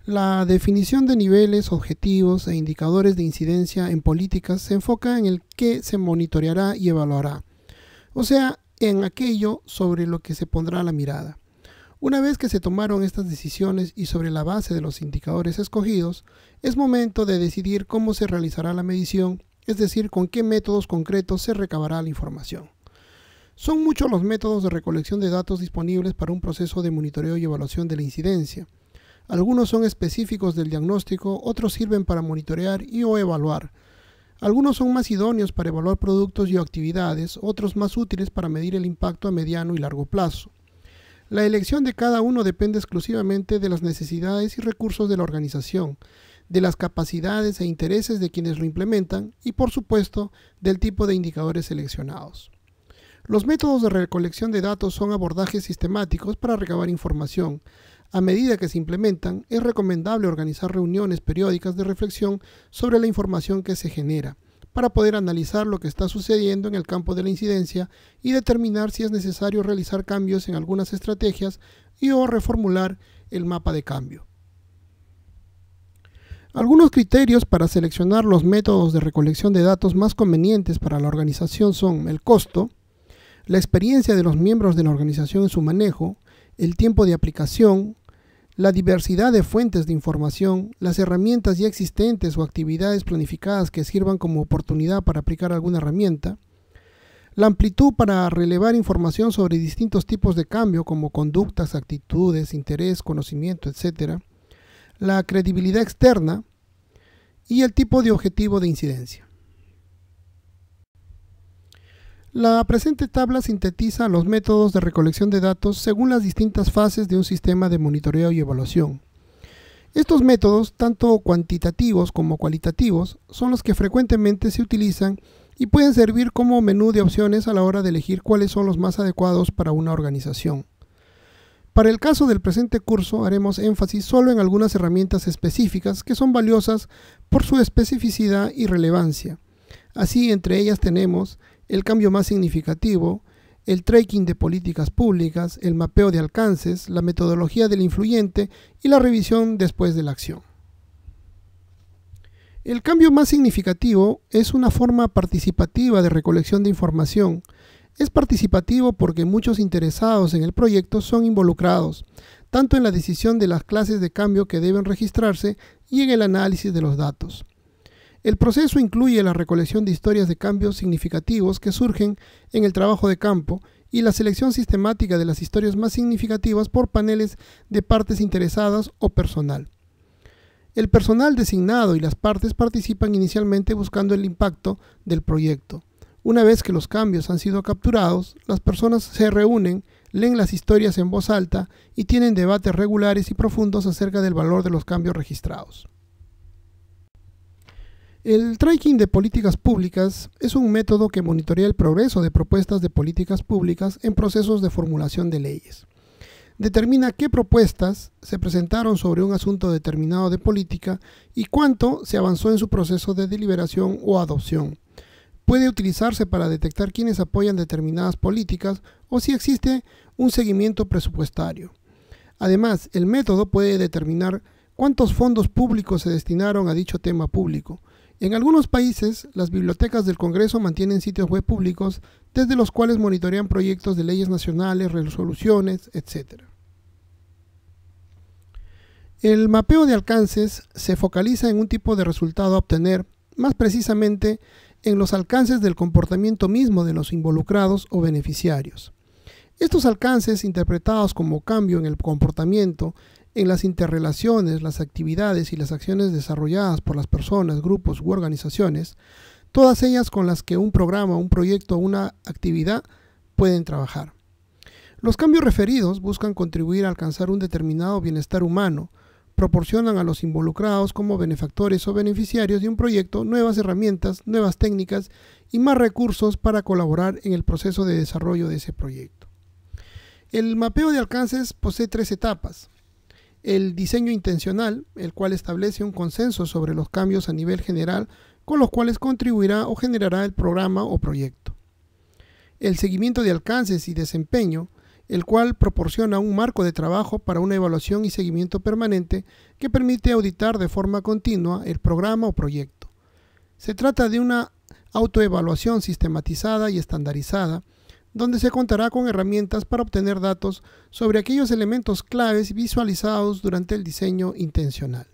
La definición de niveles, objetivos e indicadores de incidencia en políticas se enfoca en el qué se monitoreará y evaluará, o sea, en aquello sobre lo que se pondrá la mirada. Una vez que se tomaron estas decisiones y sobre la base de los indicadores escogidos, es momento de decidir cómo se realizará la medición, es decir, con qué métodos concretos se recabará la información. Son muchos los métodos de recolección de datos disponibles para un proceso de monitoreo y evaluación de la incidencia. Algunos son específicos del diagnóstico, otros sirven para monitorear y o evaluar. Algunos son más idóneos para evaluar productos y actividades, otros más útiles para medir el impacto a mediano y largo plazo. La elección de cada uno depende exclusivamente de las necesidades y recursos de la organización, de las capacidades e intereses de quienes lo implementan y, por supuesto, del tipo de indicadores seleccionados. Los métodos de recolección de datos son abordajes sistemáticos para recabar información. A medida que se implementan, es recomendable organizar reuniones periódicas de reflexión sobre la información que se genera, para poder analizar lo que está sucediendo en el campo de la incidencia y determinar si es necesario realizar cambios en algunas estrategias y o reformular el mapa de cambio. Algunos criterios para seleccionar los métodos de recolección de datos más convenientes para la organización son el costo, la experiencia de los miembros de la organización en su manejo, el tiempo de aplicación, la diversidad de fuentes de información, las herramientas ya existentes o actividades planificadas que sirvan como oportunidad para aplicar alguna herramienta, la amplitud para relevar información sobre distintos tipos de cambio como conductas, actitudes, interés, conocimiento, etc., la credibilidad externa y el tipo de objetivo de incidencia. La presente tabla sintetiza los métodos de recolección de datos según las distintas fases de un sistema de monitoreo y evaluación. Estos métodos, tanto cuantitativos como cualitativos, son los que frecuentemente se utilizan y pueden servir como menú de opciones a la hora de elegir cuáles son los más adecuados para una organización. Para el caso del presente curso haremos énfasis solo en algunas herramientas específicas que son valiosas por su especificidad y relevancia. Así, entre ellas tenemos el cambio más significativo, el tracking de políticas públicas, el mapeo de alcances, la metodología del influyente y la revisión después de la acción. El cambio más significativo es una forma participativa de recolección de información. Es participativo porque muchos interesados en el proyecto son involucrados, tanto en la decisión de las clases de cambio que deben registrarse y en el análisis de los datos. El proceso incluye la recolección de historias de cambios significativos que surgen en el trabajo de campo y la selección sistemática de las historias más significativas por paneles de partes interesadas o personal. El personal designado y las partes participan inicialmente buscando el impacto del proyecto. Una vez que los cambios han sido capturados, las personas se reúnen, leen las historias en voz alta y tienen debates regulares y profundos acerca del valor de los cambios registrados. El tracking de políticas públicas es un método que monitorea el progreso de propuestas de políticas públicas en procesos de formulación de leyes. Determina qué propuestas se presentaron sobre un asunto determinado de política y cuánto se avanzó en su proceso de deliberación o adopción. Puede utilizarse para detectar quiénes apoyan determinadas políticas o si existe un seguimiento presupuestario. Además, el método puede determinar cuántos fondos públicos se destinaron a dicho tema público. En algunos países, las bibliotecas del Congreso mantienen sitios web públicos desde los cuales monitorean proyectos de leyes nacionales, resoluciones, etc. El mapeo de alcances se focaliza en un tipo de resultado a obtener, más precisamente en los alcances del comportamiento mismo de los involucrados o beneficiarios. Estos alcances, interpretados como cambio en el comportamiento, en las interrelaciones, las actividades y las acciones desarrolladas por las personas, grupos u organizaciones, todas ellas con las que un programa, un proyecto o una actividad pueden trabajar. Los cambios referidos buscan contribuir a alcanzar un determinado bienestar humano, proporcionan a los involucrados como benefactores o beneficiarios de un proyecto nuevas herramientas, nuevas técnicas y más recursos para colaborar en el proceso de desarrollo de ese proyecto. El mapeo de alcances posee 3 etapas. El diseño intencional, el cual establece un consenso sobre los cambios a nivel general con los cuales contribuirá o generará el programa o proyecto. El seguimiento de alcances y desempeño, el cual proporciona un marco de trabajo para una evaluación y seguimiento permanente que permite auditar de forma continua el programa o proyecto. Se trata de una autoevaluación sistematizada y estandarizada, donde se contará con herramientas para obtener datos sobre aquellos elementos claves visualizados durante el diseño intencional.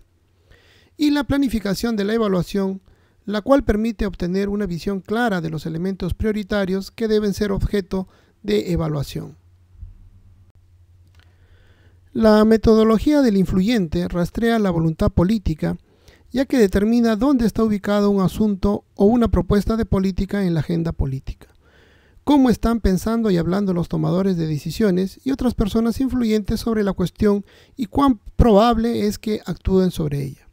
Y la planificación de la evaluación, la cual permite obtener una visión clara de los elementos prioritarios que deben ser objeto de evaluación. La metodología del influyente rastrea la voluntad política, ya que determina dónde está ubicado un asunto o una propuesta de política en la agenda política, cómo están pensando y hablando los tomadores de decisiones y otras personas influyentes sobre la cuestión y cuán probable es que actúen sobre ella.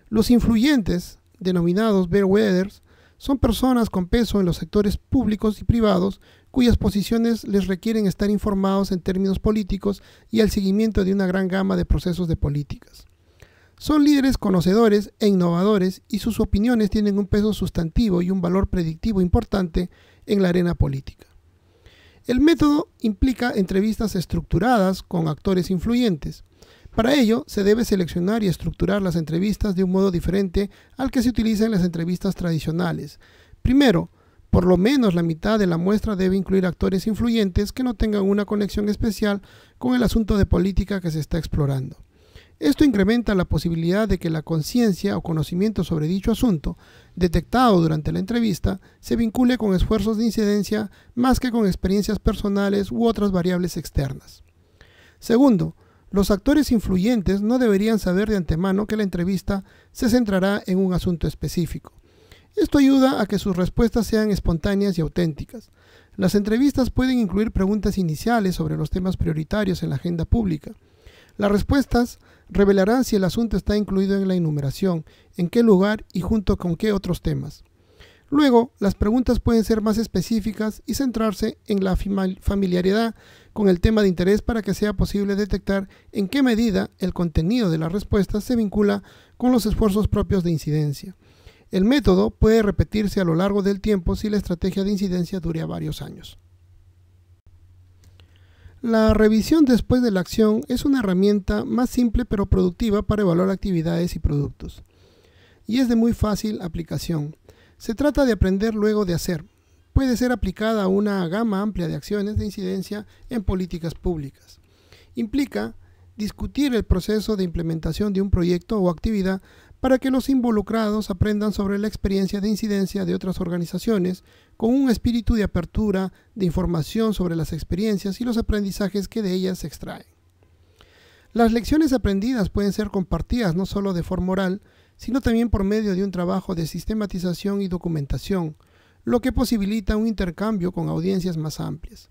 Los influyentes, denominados bellwethers, son personas con peso en los sectores públicos y privados cuyas posiciones les requieren estar informados en términos políticos y al seguimiento de una gran gama de procesos de políticas. Son líderes conocedores e innovadores y sus opiniones tienen un peso sustantivo y un valor predictivo importante en la arena política. El método implica entrevistas estructuradas con actores influyentes. Para ello, se debe seleccionar y estructurar las entrevistas de un modo diferente al que se utiliza en las entrevistas tradicionales. Primero, por lo menos la mitad de la muestra debe incluir actores influyentes que no tengan una conexión especial con el asunto de política que se está explorando. Esto incrementa la posibilidad de que la conciencia o conocimiento sobre dicho asunto, detectado durante la entrevista, se vincule con esfuerzos de incidencia más que con experiencias personales u otras variables externas. Segundo, los actores influyentes no deberían saber de antemano que la entrevista se centrará en un asunto específico. Esto ayuda a que sus respuestas sean espontáneas y auténticas. Las entrevistas pueden incluir preguntas iniciales sobre los temas prioritarios en la agenda pública. Las respuestas revelarán si el asunto está incluido en la enumeración, en qué lugar y junto con qué otros temas. Luego, las preguntas pueden ser más específicas y centrarse en la familiaridad con el tema de interés para que sea posible detectar en qué medida el contenido de las respuestas se vincula con los esfuerzos propios de incidencia. El método puede repetirse a lo largo del tiempo si la estrategia de incidencia dure varios años. La revisión después de la acción es una herramienta más simple pero productiva para evaluar actividades y productos. Y es de muy fácil aplicación. Se trata de aprender luego de hacer. Puede ser aplicada a una gama amplia de acciones de incidencia en políticas públicas. Implica discutir el proceso de implementación de un proyecto o actividad para que los involucrados aprendan sobre la experiencia de incidencia de otras organizaciones con un espíritu de apertura, de información sobre las experiencias y los aprendizajes que de ellas se extraen. Las lecciones aprendidas pueden ser compartidas no solo de forma oral, sino también por medio de un trabajo de sistematización y documentación, lo que posibilita un intercambio con audiencias más amplias.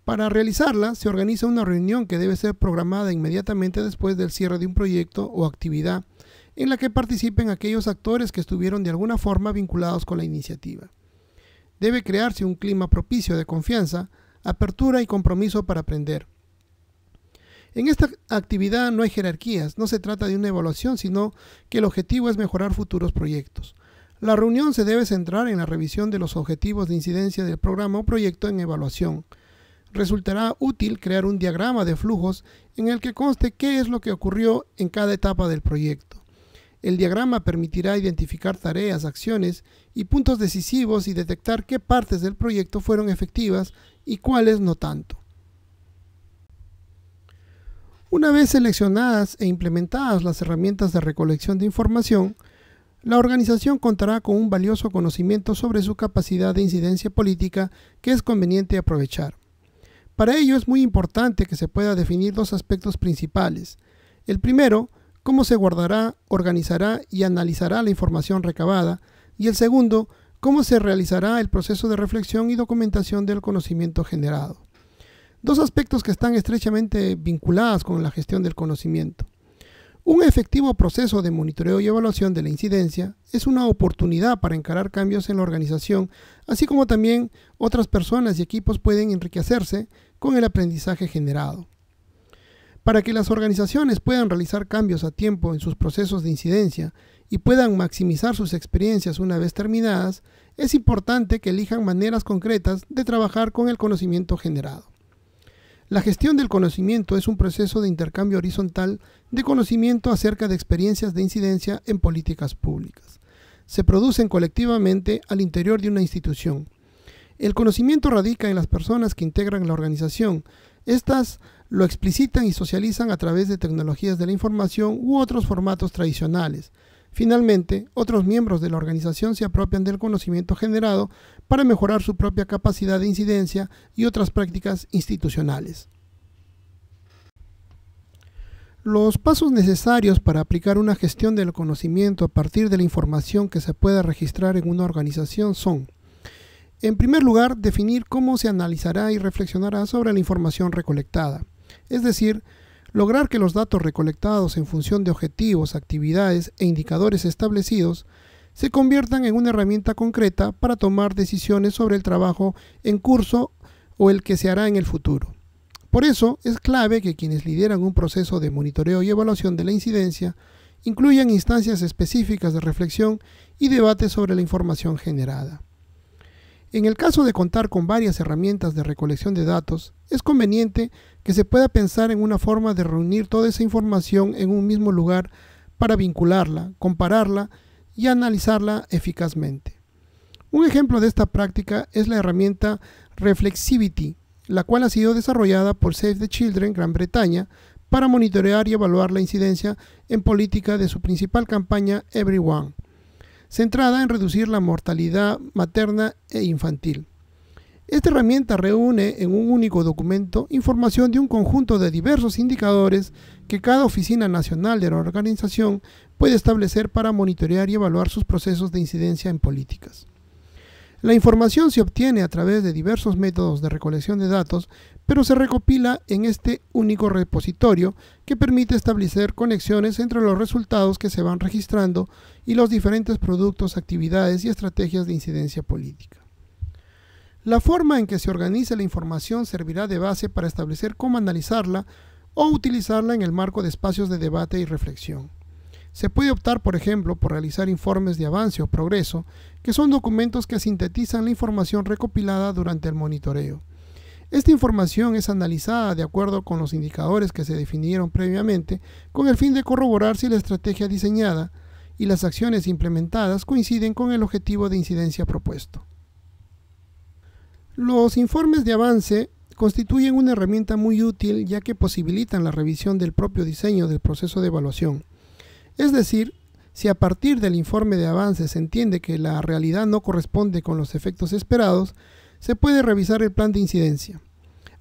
Para realizarla, se organiza una reunión que debe ser programada inmediatamente después del cierre de un proyecto o actividad, en la que participen aquellos actores que estuvieron de alguna forma vinculados con la iniciativa. Debe crearse un clima propicio de confianza, apertura y compromiso para aprender. En esta actividad no hay jerarquías, no se trata de una evaluación, sino que el objetivo es mejorar futuros proyectos. La reunión se debe centrar en la revisión de los objetivos de incidencia del programa o proyecto en evaluación. Resultará útil crear un diagrama de flujos en el que conste qué es lo que ocurrió en cada etapa del proyecto. El diagrama permitirá identificar tareas, acciones y puntos decisivos y detectar qué partes del proyecto fueron efectivas y cuáles no tanto. Una vez seleccionadas e implementadas las herramientas de recolección de información, la organización contará con un valioso conocimiento sobre su capacidad de incidencia política que es conveniente aprovechar. Para ello es muy importante que se pueda definir dos aspectos principales. El primero, cómo se guardará, organizará y analizará la información recabada, y el segundo, cómo se realizará el proceso de reflexión y documentación del conocimiento generado. Dos aspectos que están estrechamente vinculados con la gestión del conocimiento. Un efectivo proceso de monitoreo y evaluación de la incidencia es una oportunidad para encarar cambios en la organización, así como también otras personas y equipos pueden enriquecerse con el aprendizaje generado. Para que las organizaciones puedan realizar cambios a tiempo en sus procesos de incidencia y puedan maximizar sus experiencias una vez terminadas, es importante que elijan maneras concretas de trabajar con el conocimiento generado. La gestión del conocimiento es un proceso de intercambio horizontal de conocimiento acerca de experiencias de incidencia en políticas públicas. Se producen colectivamente al interior de una institución. El conocimiento radica en las personas que integran la organización. Estas lo explicitan y socializan a través de tecnologías de la información u otros formatos tradicionales. Finalmente, otros miembros de la organización se apropian del conocimiento generado para mejorar su propia capacidad de incidencia y otras prácticas institucionales. Los pasos necesarios para aplicar una gestión del conocimiento a partir de la información que se pueda registrar en una organización son: en primer lugar, definir cómo se analizará y reflexionará sobre la información recolectada, es decir, lograr que los datos recolectados en función de objetivos, actividades e indicadores establecidos se conviertan en una herramienta concreta para tomar decisiones sobre el trabajo en curso o el que se hará en el futuro. Por eso, es clave que quienes lideran un proceso de monitoreo y evaluación de la incidencia incluyan instancias específicas de reflexión y debate sobre la información generada. En el caso de contar con varias herramientas de recolección de datos, es conveniente que se pueda pensar en una forma de reunir toda esa información en un mismo lugar para vincularla, compararla y analizarla eficazmente. Un ejemplo de esta práctica es la herramienta Reflexivity, la cual ha sido desarrollada por Save the Children, Gran Bretaña, para monitorear y evaluar la incidencia en política de su principal campaña Everyone, centrada en reducir la mortalidad materna e infantil. Esta herramienta reúne en un único documento información de un conjunto de diversos indicadores que cada oficina nacional de la organización puede establecer para monitorear y evaluar sus procesos de incidencia en políticas. La información se obtiene a través de diversos métodos de recolección de datos, pero se recopila en este único repositorio que permite establecer conexiones entre los resultados que se van registrando y los diferentes productos, actividades y estrategias de incidencia política. La forma en que se organice la información servirá de base para establecer cómo analizarla o utilizarla en el marco de espacios de debate y reflexión. Se puede optar, por ejemplo, por realizar informes de avance o progreso, que son documentos que sintetizan la información recopilada durante el monitoreo. Esta información es analizada de acuerdo con los indicadores que se definieron previamente, con el fin de corroborar si la estrategia diseñada y las acciones implementadas coinciden con el objetivo de incidencia propuesto. Los informes de avance constituyen una herramienta muy útil, ya que posibilitan la revisión del propio diseño del proceso de evaluación. Es decir, si a partir del informe de avance se entiende que la realidad no corresponde con los efectos esperados, se puede revisar el plan de incidencia.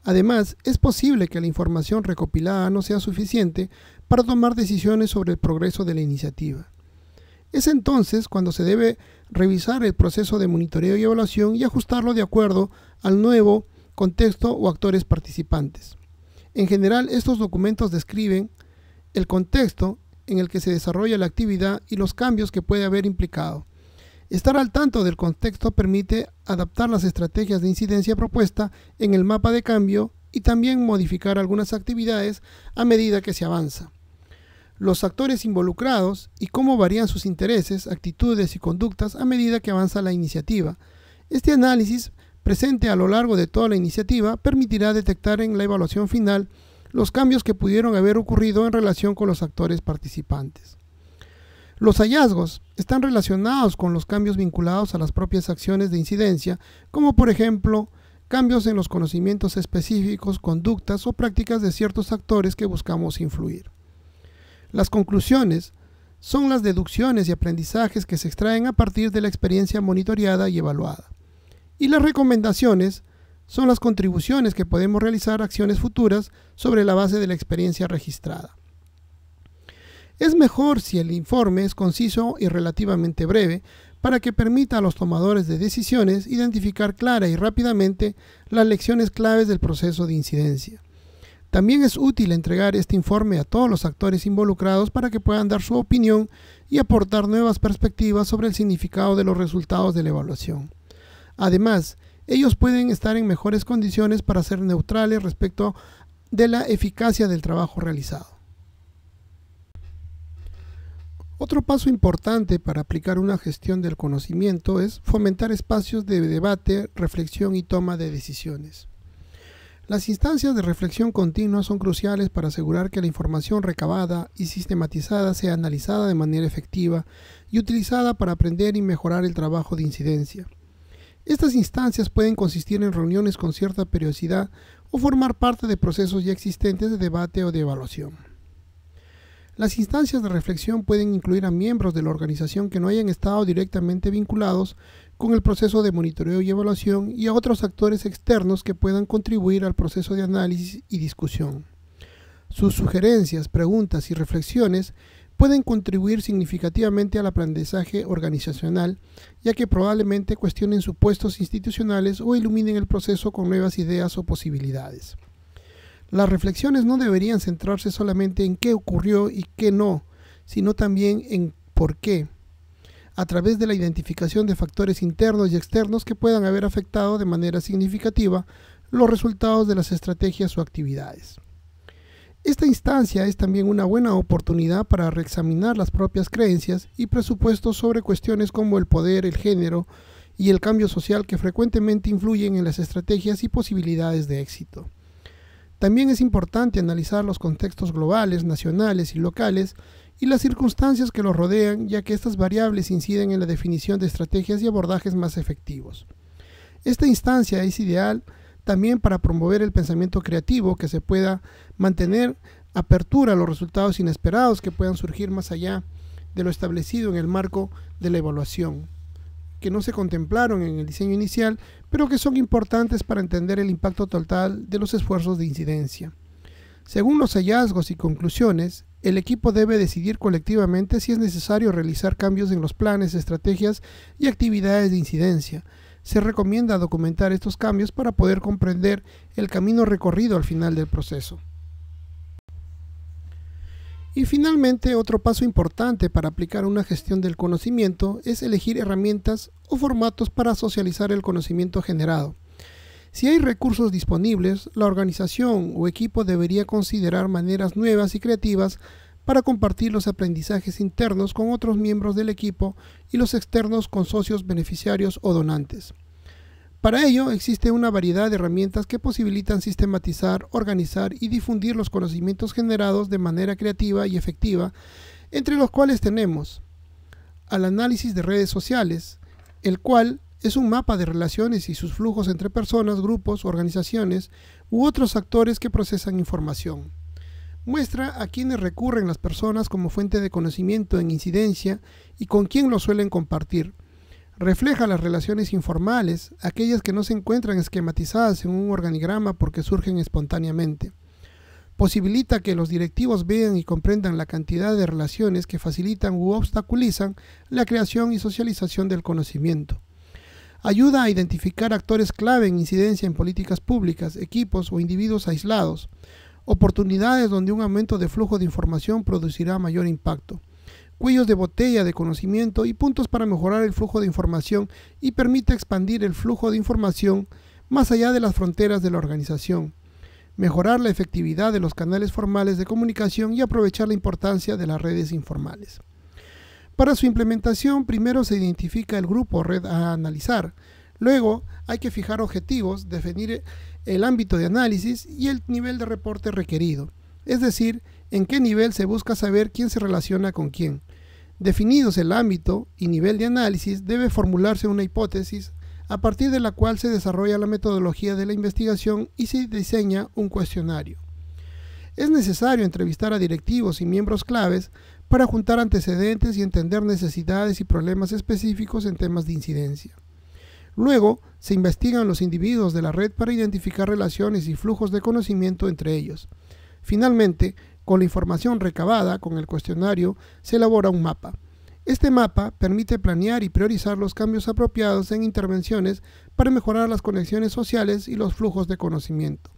Además, es posible que la información recopilada no sea suficiente para tomar decisiones sobre el progreso de la iniciativa. Es entonces cuando se debe revisar el proceso de monitoreo y evaluación y ajustarlo de acuerdo al nuevo contexto o actores participantes. En general, estos documentos describen el contexto en el que se desarrolla la actividad y los cambios que puede haber implicado. Estar al tanto del contexto permite adaptar las estrategias de incidencia propuesta en el mapa de cambio y también modificar algunas actividades a medida que se avanza. Los actores involucrados y cómo varían sus intereses, actitudes y conductas a medida que avanza la iniciativa. Este análisis presente a lo largo de toda la iniciativa permitirá detectar en la evaluación final los cambios que pudieron haber ocurrido en relación con los actores participantes. Los hallazgos están relacionados con los cambios vinculados a las propias acciones de incidencia, como por ejemplo, cambios en los conocimientos específicos, conductas o prácticas de ciertos actores que buscamos influir. Las conclusiones son las deducciones y aprendizajes que se extraen a partir de la experiencia monitoreada y evaluada. Y las recomendaciones son las contribuciones que podemos realizar a acciones futuras sobre la base de la experiencia registrada. Es mejor si el informe es conciso y relativamente breve para que permita a los tomadores de decisiones identificar clara y rápidamente las lecciones claves del proceso de incidencia. También es útil entregar este informe a todos los actores involucrados para que puedan dar su opinión y aportar nuevas perspectivas sobre el significado de los resultados de la evaluación. Además, ellos pueden estar en mejores condiciones para ser neutrales respecto de la eficacia del trabajo realizado. Otro paso importante para aplicar una gestión del conocimiento es fomentar espacios de debate, reflexión y toma de decisiones. Las instancias de reflexión continua son cruciales para asegurar que la información recabada y sistematizada sea analizada de manera efectiva y utilizada para aprender y mejorar el trabajo de incidencia. Estas instancias pueden consistir en reuniones con cierta periodicidad o formar parte de procesos ya existentes de debate o de evaluación. Las instancias de reflexión pueden incluir a miembros de la organización que no hayan estado directamente vinculados con el proceso de monitoreo y evaluación y a otros actores externos que puedan contribuir al proceso de análisis y discusión. Sus sugerencias, preguntas y reflexiones pueden contribuir significativamente al aprendizaje organizacional, ya que probablemente cuestionen supuestos institucionales o iluminen el proceso con nuevas ideas o posibilidades. Las reflexiones no deberían centrarse solamente en qué ocurrió y qué no, sino también en por qué, a través de la identificación de factores internos y externos que puedan haber afectado de manera significativa los resultados de las estrategias o actividades. Esta instancia es también una buena oportunidad para reexaminar las propias creencias y presupuestos sobre cuestiones como el poder, el género y el cambio social que frecuentemente influyen en las estrategias y posibilidades de éxito. También es importante analizar los contextos globales, nacionales y locales y las circunstancias que los rodean, ya que estas variables inciden en la definición de estrategias y abordajes más efectivos. Esta instancia es ideal también para promover el pensamiento creativo, que se pueda mantener apertura a los resultados inesperados que puedan surgir más allá de lo establecido en el marco de la evaluación, que no se contemplaron en el diseño inicial, pero que son importantes para entender el impacto total de los esfuerzos de incidencia. Según los hallazgos y conclusiones, el equipo debe decidir colectivamente si es necesario realizar cambios en los planes, estrategias y actividades de incidencia. Se recomienda documentar estos cambios para poder comprender el camino recorrido al final del proceso. Y finalmente, otro paso importante para aplicar una gestión del conocimiento es elegir herramientas o formatos para socializar el conocimiento generado. Si hay recursos disponibles, la organización o equipo debería considerar maneras nuevas y creativas para compartir los aprendizajes internos con otros miembros del equipo y los externos con socios beneficiarios o donantes. Para ello existe una variedad de herramientas que posibilitan sistematizar, organizar y difundir los conocimientos generados de manera creativa y efectiva, entre los cuales tenemos al análisis de redes sociales, el cual es un mapa de relaciones y sus flujos entre personas, grupos, organizaciones u otros actores que procesan información. Muestra a quienes recurren las personas como fuente de conocimiento en incidencia y con quién lo suelen compartir. Refleja las relaciones informales, aquellas que no se encuentran esquematizadas en un organigrama porque surgen espontáneamente. Posibilita que los directivos vean y comprendan la cantidad de relaciones que facilitan u obstaculizan la creación y socialización del conocimiento. Ayuda a identificar actores clave en incidencia en políticas públicas, equipos o individuos aislados, oportunidades donde un aumento de flujo de información producirá mayor impacto, cuellos de botella de conocimiento y puntos para mejorar el flujo de información y permite expandir el flujo de información más allá de las fronteras de la organización, mejorar la efectividad de los canales formales de comunicación y aprovechar la importancia de las redes informales. Para su implementación, primero se identifica el grupo o red a analizar. Luego hay que fijar objetivos, definir el ámbito de análisis y el nivel de reporte requerido, es decir, en qué nivel se busca saber quién se relaciona con quién. Definidos el ámbito y nivel de análisis, debe formularse una hipótesis a partir de la cual se desarrolla la metodología de la investigación y se diseña un cuestionario. Es necesario entrevistar a directivos y miembros claves para juntar antecedentes y entender necesidades y problemas específicos en temas de incidencia. Luego, se investigan los individuos de la red para identificar relaciones y flujos de conocimiento entre ellos. Finalmente, con la información recabada con el cuestionario, se elabora un mapa. Este mapa permite planear y priorizar los cambios apropiados en intervenciones para mejorar las conexiones sociales y los flujos de conocimiento.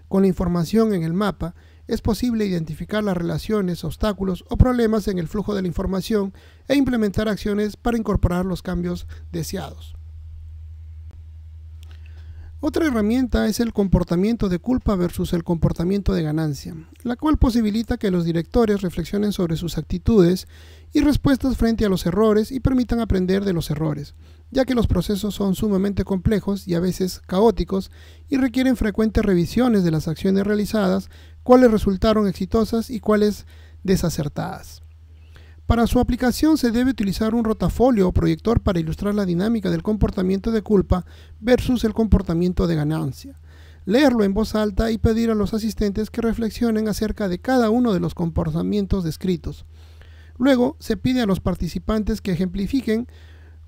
Con la información en el mapa, es posible identificar las relaciones, obstáculos o problemas en el flujo de la información e implementar acciones para incorporar los cambios deseados. Otra herramienta es el comportamiento de culpa versus el comportamiento de ganancia, la cual posibilita que los directores reflexionen sobre sus actitudes y respuestas frente a los errores y permitan aprender de los errores, ya que los procesos son sumamente complejos y a veces caóticos y requieren frecuentes revisiones de las acciones realizadas, cuáles resultaron exitosas y cuáles desacertadas. Para su aplicación se debe utilizar un rotafolio o proyector para ilustrar la dinámica del comportamiento de culpa versus el comportamiento de ganancia. Leerlo en voz alta y pedir a los asistentes que reflexionen acerca de cada uno de los comportamientos descritos. Luego se pide a los participantes que ejemplifiquen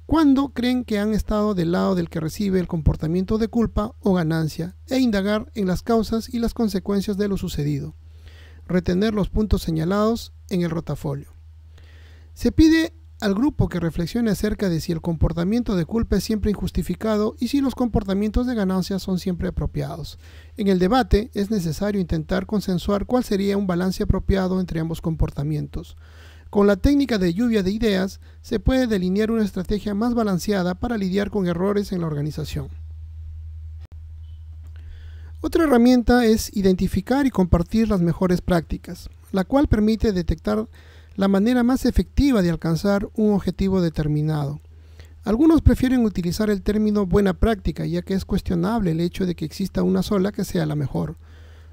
cuándo creen que han estado del lado del que recibe el comportamiento de culpa o ganancia e indagar en las causas y las consecuencias de lo sucedido. Retener los puntos señalados en el rotafolio. Se pide al grupo que reflexione acerca de si el comportamiento de culpa es siempre injustificado y si los comportamientos de ganancia son siempre apropiados. En el debate es necesario intentar consensuar cuál sería un balance apropiado entre ambos comportamientos. Con la técnica de lluvia de ideas se puede delinear una estrategia más balanceada para lidiar con errores en la organización. Otra herramienta es identificar y compartir las mejores prácticas, la cual permite detectar la manera más efectiva de alcanzar un objetivo determinado. Algunos prefieren utilizar el término buena práctica, ya que es cuestionable el hecho de que exista una sola que sea la mejor.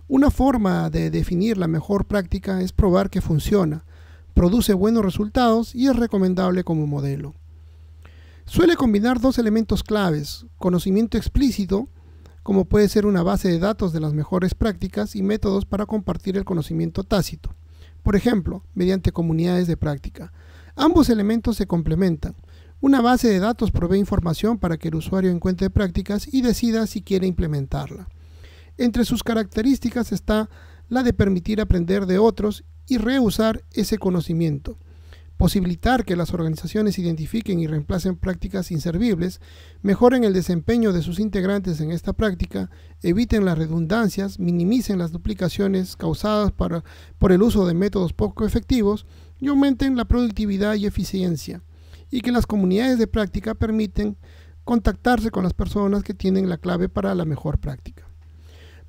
Una forma de definir la mejor práctica es probar que funciona, produce buenos resultados y es recomendable como modelo. Suele combinar dos elementos claves: conocimiento explícito, como puede ser una base de datos de las mejores prácticas, y métodos para compartir el conocimiento tácito. Por ejemplo, mediante comunidades de práctica. Ambos elementos se complementan. Una base de datos provee información para que el usuario encuentre prácticas y decida si quiere implementarla. Entre sus características está la de permitir aprender de otros y reusar ese conocimiento. Posibilitar que las organizaciones identifiquen y reemplacen prácticas inservibles, mejoren el desempeño de sus integrantes en esta práctica, eviten las redundancias, minimicen las duplicaciones causadas por el uso de métodos poco efectivos y aumenten la productividad y eficiencia, y que las comunidades de práctica permiten contactarse con las personas que tienen la clave para la mejor práctica.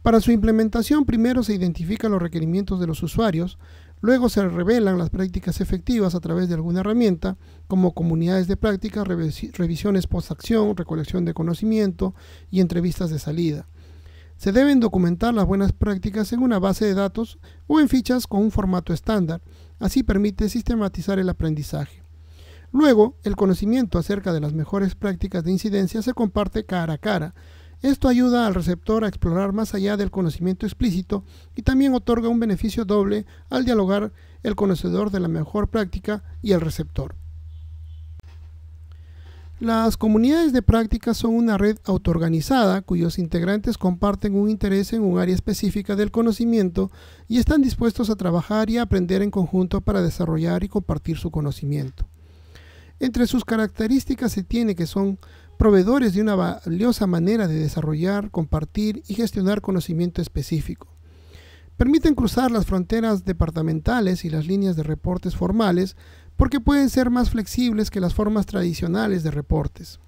Para su implementación, primero se identifican los requerimientos de los usuarios, luego se revelan las prácticas efectivas a través de alguna herramienta, como comunidades de práctica, revisiones post-acción, recolección de conocimiento y entrevistas de salida. Se deben documentar las buenas prácticas en una base de datos o en fichas con un formato estándar. Así permite sistematizar el aprendizaje. Luego, el conocimiento acerca de las mejores prácticas de incidencia se comparte cara a cara. Esto ayuda al receptor a explorar más allá del conocimiento explícito y también otorga un beneficio doble al dialogar el conocedor de la mejor práctica y el receptor. Las comunidades de práctica son una red autoorganizada cuyos integrantes comparten un interés en un área específica del conocimiento y están dispuestos a trabajar y a aprender en conjunto para desarrollar y compartir su conocimiento. Entre sus características se tiene que son proveedores de una valiosa manera de desarrollar, compartir y gestionar conocimiento específico. Permiten cruzar las fronteras departamentales y las líneas de reportes formales porque pueden ser más flexibles que las formas tradicionales de reportes.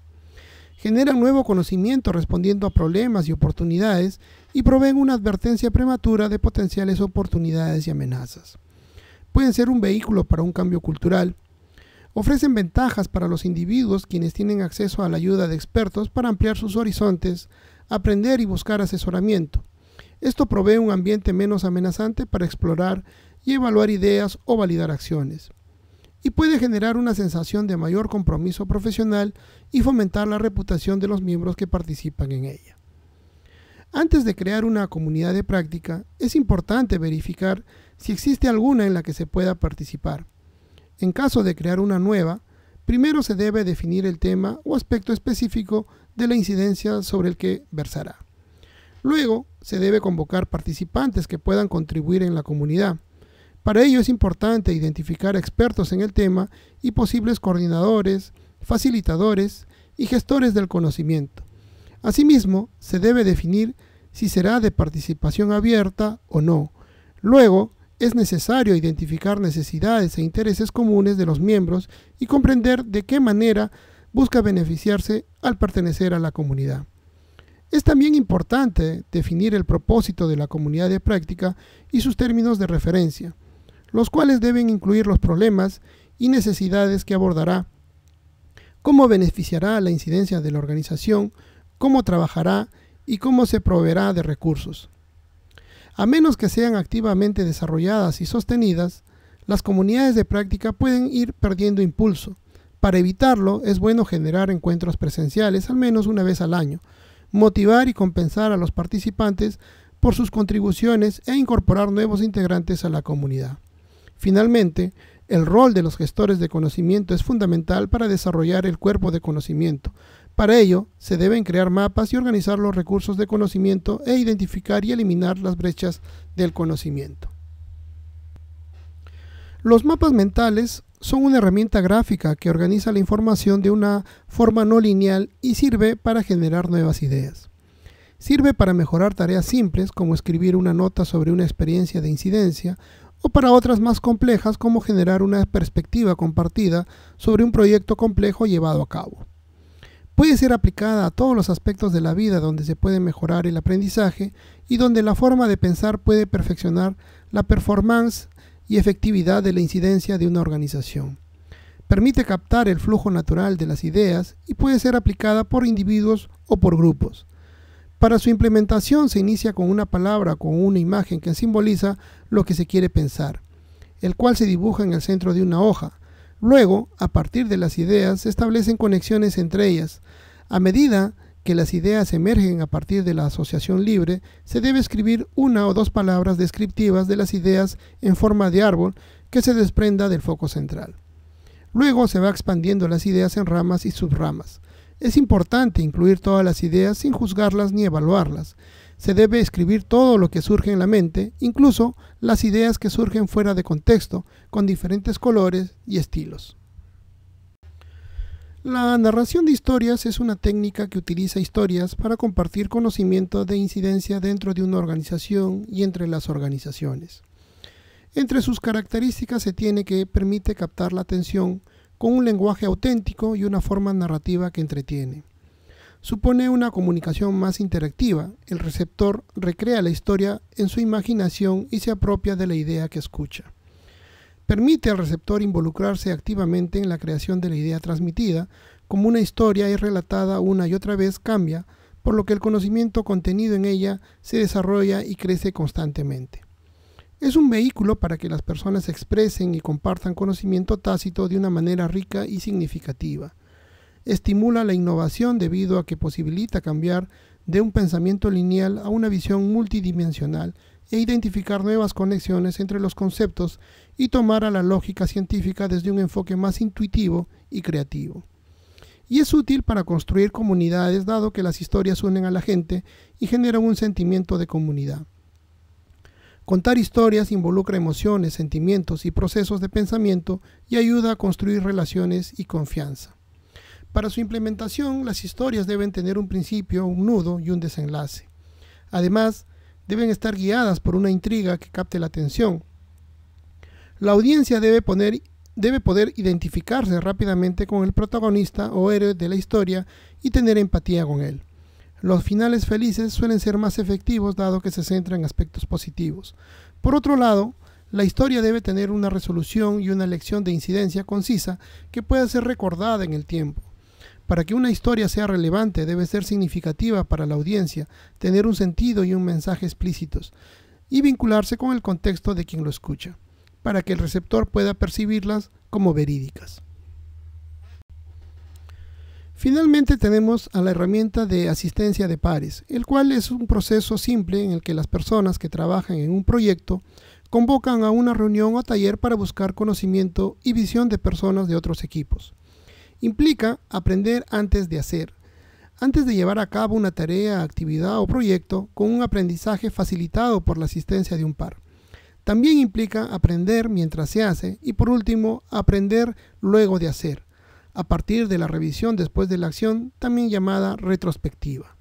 Generan nuevo conocimiento respondiendo a problemas y oportunidades y proveen una advertencia prematura de potenciales oportunidades y amenazas. Pueden ser un vehículo para un cambio cultural. Ofrecen ventajas para los individuos quienes tienen acceso a la ayuda de expertos para ampliar sus horizontes, aprender y buscar asesoramiento. Esto provee un ambiente menos amenazante para explorar y evaluar ideas o validar acciones. Y puede generar una sensación de mayor compromiso profesional y fomentar la reputación de los miembros que participan en ella. Antes de crear una comunidad de práctica, es importante verificar si existe alguna en la que se pueda participar. En caso de crear una nueva, primero se debe definir el tema o aspecto específico de la incidencia sobre el que versará. Luego, se debe convocar participantes que puedan contribuir en la comunidad. Para ello es importante identificar expertos en el tema y posibles coordinadores, facilitadores y gestores del conocimiento. Asimismo, se debe definir si será de participación abierta o no. Luego, es necesario identificar necesidades e intereses comunes de los miembros y comprender de qué manera busca beneficiarse al pertenecer a la comunidad. Es también importante definir el propósito de la comunidad de práctica y sus términos de referencia, los cuales deben incluir los problemas y necesidades que abordará, cómo beneficiará la incidencia de la organización, cómo trabajará y cómo se proveerá de recursos. A menos que sean activamente desarrolladas y sostenidas, las comunidades de práctica pueden ir perdiendo impulso. Para evitarlo, es bueno generar encuentros presenciales al menos una vez al año, motivar y compensar a los participantes por sus contribuciones e incorporar nuevos integrantes a la comunidad. Finalmente, el rol de los gestores de conocimiento es fundamental para desarrollar el cuerpo de conocimiento. Para ello, se deben crear mapas y organizar los recursos de conocimiento e identificar y eliminar las brechas del conocimiento. Los mapas mentales son una herramienta gráfica que organiza la información de una forma no lineal y sirve para generar nuevas ideas. Sirve para mejorar tareas simples como escribir una nota sobre una experiencia de incidencia o para otras más complejas como generar una perspectiva compartida sobre un proyecto complejo llevado a cabo. Puede ser aplicada a todos los aspectos de la vida donde se puede mejorar el aprendizaje y donde la forma de pensar puede perfeccionar la performance y efectividad de la incidencia de una organización. Permite captar el flujo natural de las ideas y puede ser aplicada por individuos o por grupos. Para su implementación se inicia con una palabra o con una imagen que simboliza lo que se quiere pensar, el cual se dibuja en el centro de una hoja. Luego, a partir de las ideas, se establecen conexiones entre ellas. A medida que las ideas emergen a partir de la asociación libre, se debe escribir una o dos palabras descriptivas de las ideas en forma de árbol que se desprenda del foco central. Luego se va expandiendo las ideas en ramas y subramas. Es importante incluir todas las ideas sin juzgarlas ni evaluarlas. Se debe escribir todo lo que surge en la mente, incluso las ideas que surgen fuera de contexto, con diferentes colores y estilos. La narración de historias es una técnica que utiliza historias para compartir conocimiento de incidencia dentro de una organización y entre las organizaciones. Entre sus características se tiene que permite captar la atención con un lenguaje auténtico y una forma narrativa que entretiene. Supone una comunicación más interactiva. El receptor recrea la historia en su imaginación y se apropia de la idea que escucha. Permite al receptor involucrarse activamente en la creación de la idea transmitida. Como una historia es relatada una y otra vez, cambia, por lo que el conocimiento contenido en ella se desarrolla y crece constantemente. Es un vehículo para que las personas expresen y compartan conocimiento tácito de una manera rica y significativa. Estimula la innovación debido a que posibilita cambiar de un pensamiento lineal a una visión multidimensional e identificar nuevas conexiones entre los conceptos y tomar a la lógica científica desde un enfoque más intuitivo y creativo. Y es útil para construir comunidades dado que las historias unen a la gente y generan un sentimiento de comunidad. Contar historias involucra emociones, sentimientos y procesos de pensamiento y ayuda a construir relaciones y confianza. Para su implementación, las historias deben tener un principio, un nudo y un desenlace. Además, deben estar guiadas por una intriga que capte la atención. La audiencia debe poder identificarse rápidamente con el protagonista o héroe de la historia y tener empatía con él. Los finales felices suelen ser más efectivos dado que se centran en aspectos positivos. Por otro lado, la historia debe tener una resolución y una lección de incidencia concisa que pueda ser recordada en el tiempo. Para que una historia sea relevante debe ser significativa para la audiencia, tener un sentido y un mensaje explícitos, y vincularse con el contexto de quien lo escucha, para que el receptor pueda percibirlas como verídicas. Finalmente tenemos a la herramienta de asistencia de pares, el cual es un proceso simple en el que las personas que trabajan en un proyecto convocan a una reunión o taller para buscar conocimiento y visión de personas de otros equipos. Implica aprender antes de hacer, antes de llevar a cabo una tarea, actividad o proyecto con un aprendizaje facilitado por la asistencia de un par. También implica aprender mientras se hace y por último aprender luego de hacer, a partir de la revisión después de la acción, también llamada retrospectiva.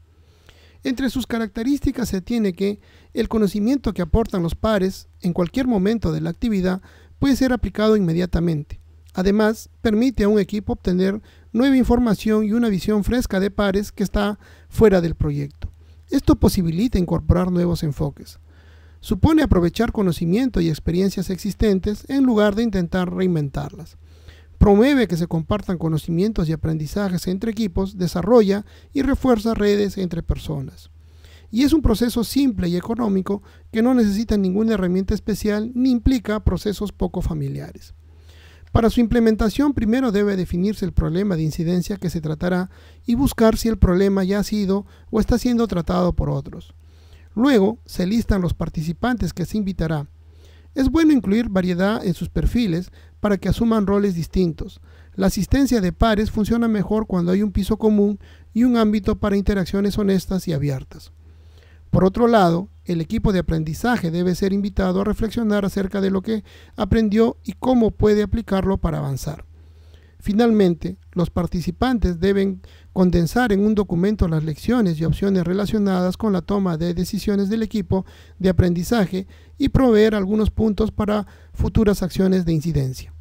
Entre sus características se tiene que el conocimiento que aportan los pares en cualquier momento de la actividad puede ser aplicado inmediatamente. Además, permite a un equipo obtener nueva información y una visión fresca de pares que está fuera del proyecto. Esto posibilita incorporar nuevos enfoques. Supone aprovechar conocimiento y experiencias existentes en lugar de intentar reinventarlas. Promueve que se compartan conocimientos y aprendizajes entre equipos, desarrolla y refuerza redes entre personas. Y es un proceso simple y económico que no necesita ninguna herramienta especial ni implica procesos poco familiares. Para su implementación, primero debe definirse el problema de incidencia que se tratará y buscar si el problema ya ha sido o está siendo tratado por otros. Luego, se listan los participantes que se invitará. Es bueno incluir variedad en sus perfiles para que asuman roles distintos. La asistencia de pares funciona mejor cuando hay un piso común y un ámbito para interacciones honestas y abiertas. Por otro lado, el equipo de aprendizaje debe ser invitado a reflexionar acerca de lo que aprendió y cómo puede aplicarlo para avanzar. Finalmente, los participantes deben condensar en un documento las lecciones y opciones relacionadas con la toma de decisiones del equipo de aprendizaje y proveer algunos puntos para futuras acciones de incidencia.